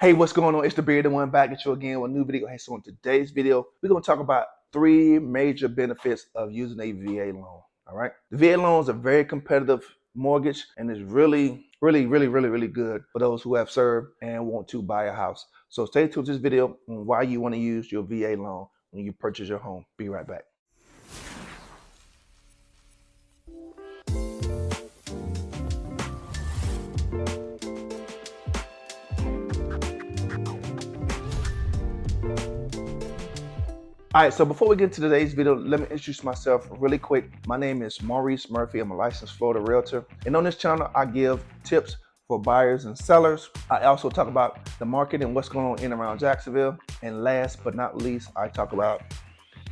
Hey, what's going on? It's the Bearded One back at you again with a new video. Hey, so in today's video, we're going to talk about three major benefits of using a VA loan. All right. The VA loan is a very competitive mortgage and is really good for those who have served and want to buy a house. So stay tuned to this video on why you want to use your VA loan when you purchase your home. Be right back. All right, so before we get into today's video, let me introduce myself really quick. My name is Maurice Murphy. I'm a licensed Florida realtor. And on this channel, I give tips for buyers and sellers. I also talk about the market and what's going on in and around Jacksonville. And last but not least, I talk about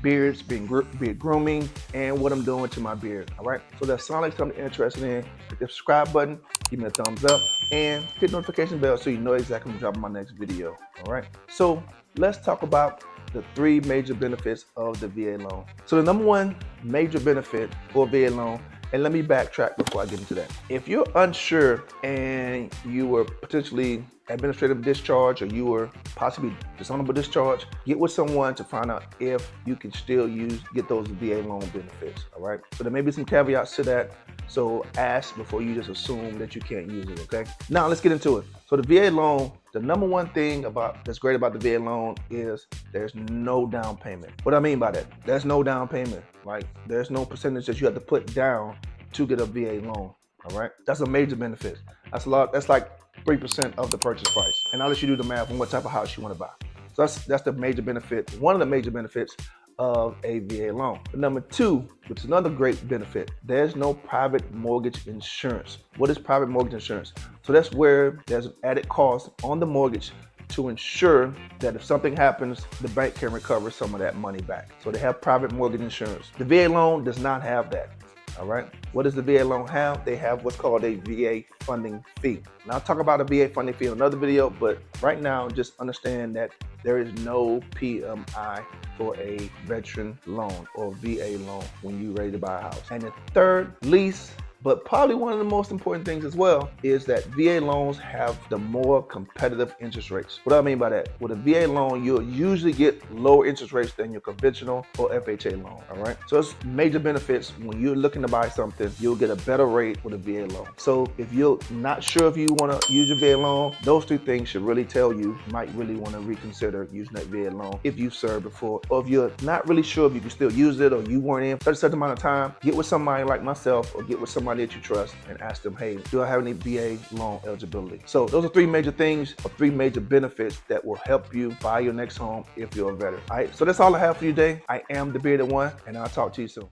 beards, beard grooming, and what I'm doing to my beard. All right, so that sounds like something you're interested in. Hit the subscribe button, give me a thumbs up, and hit the notification bell so you know exactly when I'm dropping my next video. All right, so let's talk about the three major benefits of the VA loan. So the number one major benefit for a VA loan, and let me backtrack before I get into that. If you're unsure and you were potentially administrative discharge or you were possibly dishonorable discharge, get with someone to find out if you can still get those VA loan benefits. All right, so there may be some caveats to that, so ask before you just assume that you can't use it. Okay, now let's get into it. So the VA loan, the number one thing that's great about the VA loan is there's no down payment. What I mean by that, there's no down payment. Like there's no percentage that you have to put down to get a VA loan. All right, that's a major benefit. That's a lot. That's like 3% of the purchase price. And I'll let you do the math on what type of house you want to buy. So that's the major benefit. One of the major benefits of a VA loan. But number two, which is another great benefit, there's no private mortgage insurance. What is private mortgage insurance? So that's where there's an added cost on the mortgage to ensure that if something happens, the bank can recover some of that money back. So they have private mortgage insurance. The VA loan does not have that. All right. What does the VA loan have? They have what's called a VA funding fee. Now I'll talk about a VA funding fee in another video, but right now just understand that there is no PMI for a veteran loan or VA loan when you're ready to buy a house. And the third, least, but probably one of the most important things as well, is that VA loans have the more competitive interest rates. What do I mean by that? With a VA loan, you'll usually get lower interest rates than your conventional or FHA loan, all right? So it's major benefits. When you're looking to buy something, you'll get a better rate with a VA loan. So if you're not sure if you wanna use your VA loan, those three things should really tell you might really wanna reconsider using that VA loan if you've served before. Or if you're not really sure if you can still use it or you weren't in for a certain amount of time, get with somebody like myself or get with somebody that you trust and ask them, hey, do I have any VA loan eligibility? So those are three major things or three major benefits that will help you buy your next home if you're a veteran. All right, so that's all I have for you today. I am the Bearded One, and I'll talk to you soon.